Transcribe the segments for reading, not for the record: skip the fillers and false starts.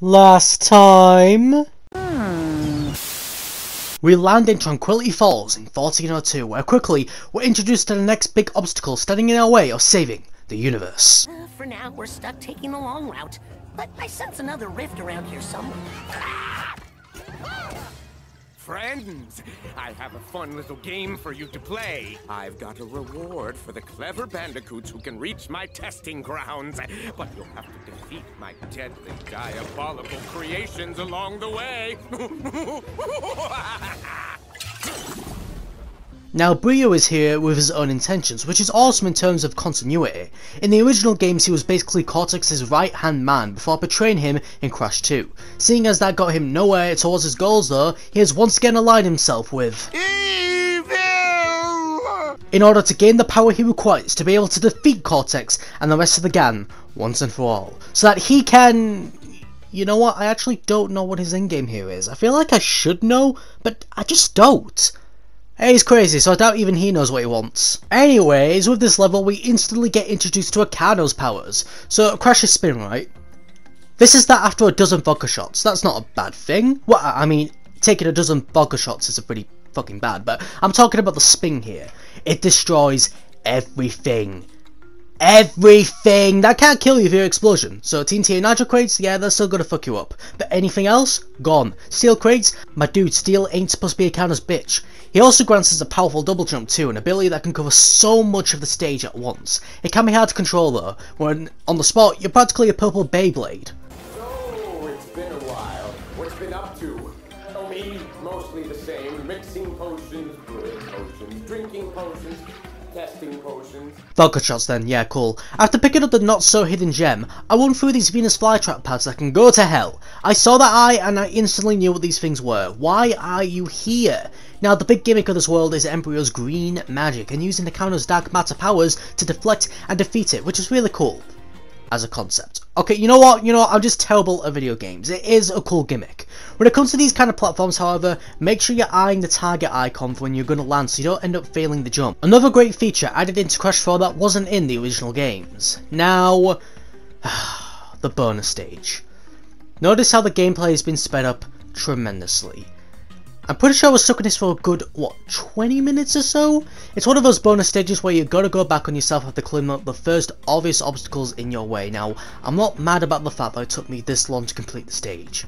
Last time... We land in Tranquility Falls in 1402, where quickly we're introduced to the next big obstacle standing in our way of saving the universe. For now, we're stuck taking the long route, but I sense another rift around here somewhere. Friends, I have a fun little game for you to play. I've got a reward for the clever bandicoots who can reach my testing grounds, but you'll have to defeat my deadly, diabolical creations along the way. Now, Brio is here with his own intentions, which is awesome in terms of continuity. In the original games, he was basically Cortex's right-hand man before betraying him in Crash 2. Seeing as that got him nowhere towards his goals though, he has once again aligned himself with Evil! in order to gain the power he requires to be able to defeat Cortex and the rest of the gang once and for all, so that he can... You know what, I actually don't know what his endgame here is. I feel like I should know, but I just don't. He's crazy, so I doubt even he knows what he wants. Anyways, with this level, we instantly get introduced to Akano's powers. So, Crash's spin, right? This is that after a dozen vodka shots. That's not a bad thing. Well, I mean, taking a dozen vodka shots is a pretty fucking bad, but I'm talking about the spin here. It destroys everything. Everything! That can't kill you via explosion. So TNT and Nitro crates, yeah, they're still gonna fuck you up. But anything else? Gone. Steel crates? My dude, steel ain't supposed to be Akano's bitch. He also grants us a powerful double jump too, an ability that can cover so much of the stage at once. It can be hard to control though, when on the spot, you're practically a purple Beyblade. So, it's been a while. What's been up to? Oh, me, mostly the same. Mixing potions, brewing potions, drinking potions, testing potions. Vodka shots then, yeah, cool. After picking up the not-so-hidden gem, I went through these Venus flytrap pads that can go to hell. I saw that eye and I instantly knew what these things were. Why are you here? Now, the big gimmick of this world is N-Brio's green magic, and using Akano's dark matter powers to deflect and defeat it, which is really cool. As a concept. Okay, you know what? I'm just terrible at video games. It is a cool gimmick. When it comes to these kind of platforms, however, make sure you're eyeing the target icon for when you're going to land so you don't end up failing the jump. Another great feature added into Crash 4 that wasn't in the original games. Now, the bonus stage. Notice how the gameplay has been sped up tremendously. I'm pretty sure I was stuck in this for a good, 20 minutes or so? It's one of those bonus stages where you gotta go back on yourself after clearing up the first obvious obstacles in your way. Now, I'm not mad about the fact that it took me this long to complete the stage.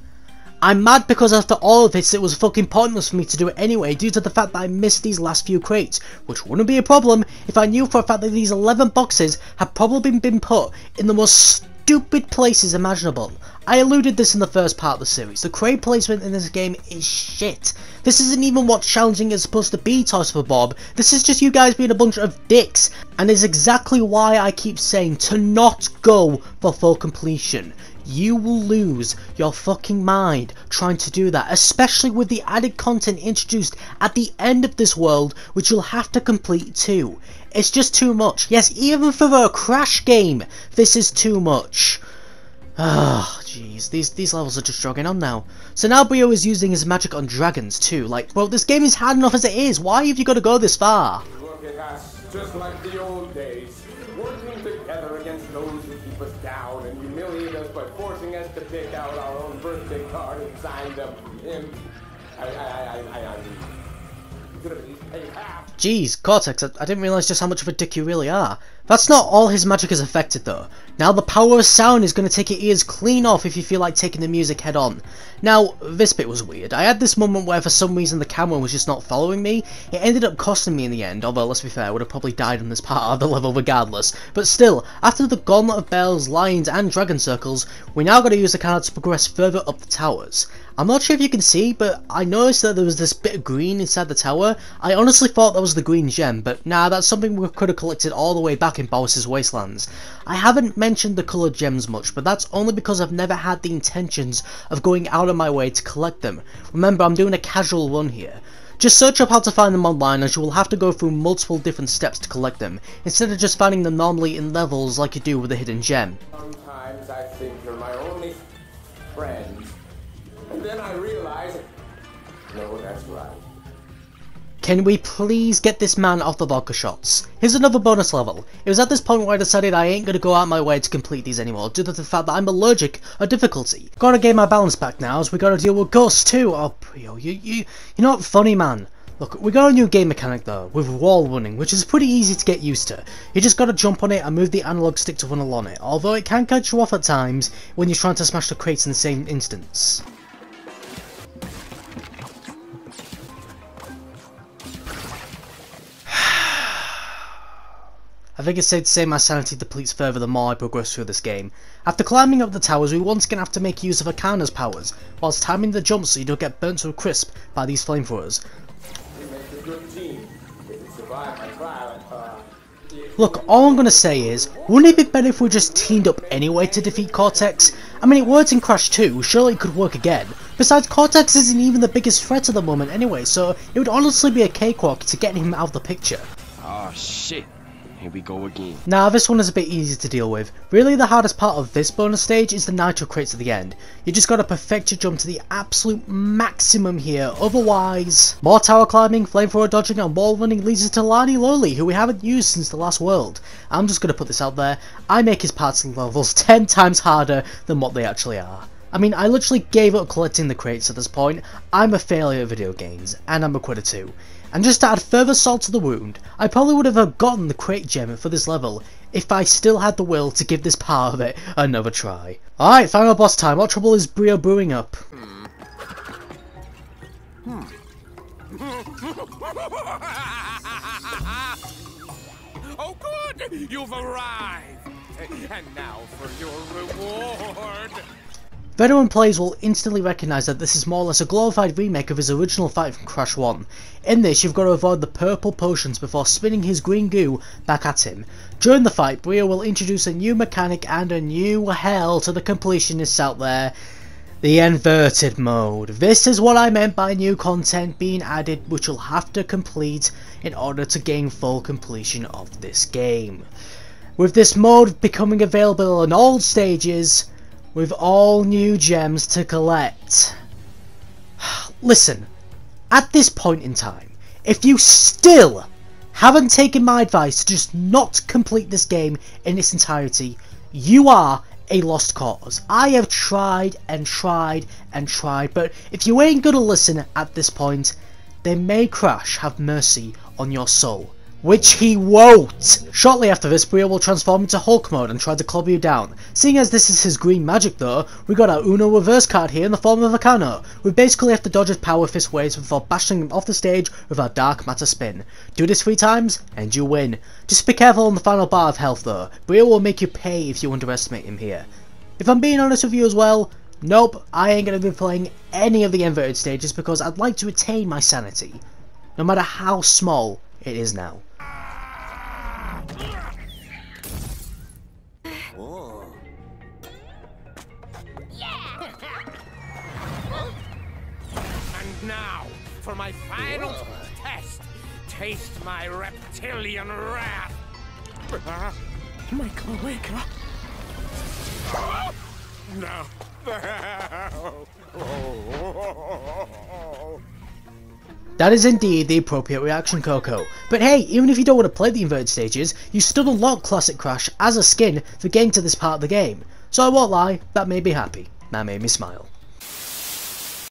I'm mad because after all of this, it was fucking pointless for me to do it anyway due to the fact that I missed these last few crates, which wouldn't be a problem if I knew for a fact that these 11 boxes had probably been put in the most stupid places imaginable. I alluded this in the first part of the series. The crate placement in this game is shit. This isn't even what challenging is supposed to be, Toss for Bob. This is just you guys being a bunch of dicks, and is exactly why I keep saying to not go for full completion. You will lose your fucking mind trying to do that, especially with the added content introduced at the end of this world, which you'll have to complete too. It's just too much. Yes, even for a Crash game, this is too much. Ah, jeez, these levels are just dragging on now. So now Brio is using his magic on dragons too. Like, bro, this game is hard enough as it is. Why have you got to go this far? Look at us, just like the old days. Working together against those who keep us down and humiliate us by forcing us to pick out our own birthday card and sign them. Jeez, Cortex, I didn't realise just how much of a dick you really are. That's not all his magic is affected though. Now the power of sound is going to take your ears clean off if you feel like taking the music head on. Now, this bit was weird. I had this moment where for some reason the camera was just not following me. It ended up costing me in the end, although let's be fair, I would have probably died on this part of the level regardless. But still, after the gauntlet of bells, lions and dragon circles, we now got to use the card to progress further up the towers. I'm not sure if you can see, but I noticed that there was this bit of green inside the tower. I honestly thought that was the green gem, but nah, that's something we could have collected all the way back in Boris's Wastelands. I haven't mentioned the coloured gems much, but that's only because I've never had the intentions of going out of my way to collect them. Remember, I'm doing a casual run here. Just search up how to find them online, as you will have to go through multiple different steps to collect them, instead of just finding them normally in levels like you do with a hidden gem. Sometimes I think you're my only friend. And then I realize, no, that's right. Can we please get this man off the vodka shots? Here's another bonus level. It was at this point where I decided I ain't gonna go out my way to complete these anymore due to the fact that I'm allergic or difficulty. Gotta get my balance back now, as we gotta deal with ghosts too. Oh, Brio, you're not funny, man. Look, we got a new game mechanic though, with wall running, which is pretty easy to get used to. You just gotta jump on it and move the analog stick to run along it, although it can catch you off at times when you're trying to smash the crates in the same instance. I think it's safe to say my sanity depletes further the more I progress through this game. After climbing up the towers, we once again have to make use of Akana's powers, whilst timing the jumps so you don't get burnt to a crisp by these flamethrowers. Look, all I'm gonna say is, wouldn't it be better if we just teamed up anyway to defeat Cortex? I mean, it worked in Crash 2, surely it could work again. Besides, Cortex isn't even the biggest threat at the moment anyway, so it would honestly be a cakewalk to get him out of the picture. Oh shit. Here we go again. Now this one is a bit easier to deal with. Really the hardest part of this bonus stage is the Nitro crates at the end. You just gotta perfect your jump to the absolute maximum here, otherwise... More tower climbing, flamethrower dodging and wall running leads us to Lani Loli, who we haven't used since the last world. I'm just gonna put this out there, I make his parts and levels 10 times harder than what they actually are. I mean, I literally gave up collecting the crates at this point. I'm a failure at video games, and I'm a quitter too. And just to add further salt to the wound, I probably would have gotten the crate gem for this level if I still had the will to give this part of it another try. Alright, final boss time. What trouble is Brio brewing up? Oh good! You've arrived! And now for your reward! Veteran players will instantly recognise that this is more or less a glorified remake of his original fight from Crash 1. In this, you've got to avoid the purple potions before spinning his green goo back at him. During the fight, Brio will introduce a new mechanic and a new hell to the completionists out there. The inverted mode. This is what I meant by new content being added, which you'll have to complete in order to gain full completion of this game. With this mode becoming available on all stages, with all new gems to collect. Listen, at this point in time, if you still haven't taken my advice to just not complete this game in its entirety, you are a lost cause. I have tried and tried and tried, but if you ain't gonna listen at this point, then may Crash have mercy on your soul. Which he won't! Shortly after this, Brio will transform into Hulk mode and try to club you down. Seeing as this is his green magic though, we got our Uno reverse card here in the form of Akana. We basically have to dodge his power fist waves before bashing him off the stage with our dark matter spin. Do this 3 times, and you win. Just be careful on the final bar of health though. Brio will make you pay if you underestimate him here. If I'm being honest with you as well, nope, I ain't gonna be playing any of the inverted stages because I'd like to retain my sanity. No matter how small it is now. And now, for my final test, taste my reptilian wrath. My cloaca. No. That is indeed the appropriate reaction, Coco. But hey, even if you don't want to play the inverted stages, you still unlock Classic Crash as a skin for getting to this part of the game. So I won't lie, that made me happy. That made me smile.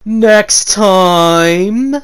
Next time...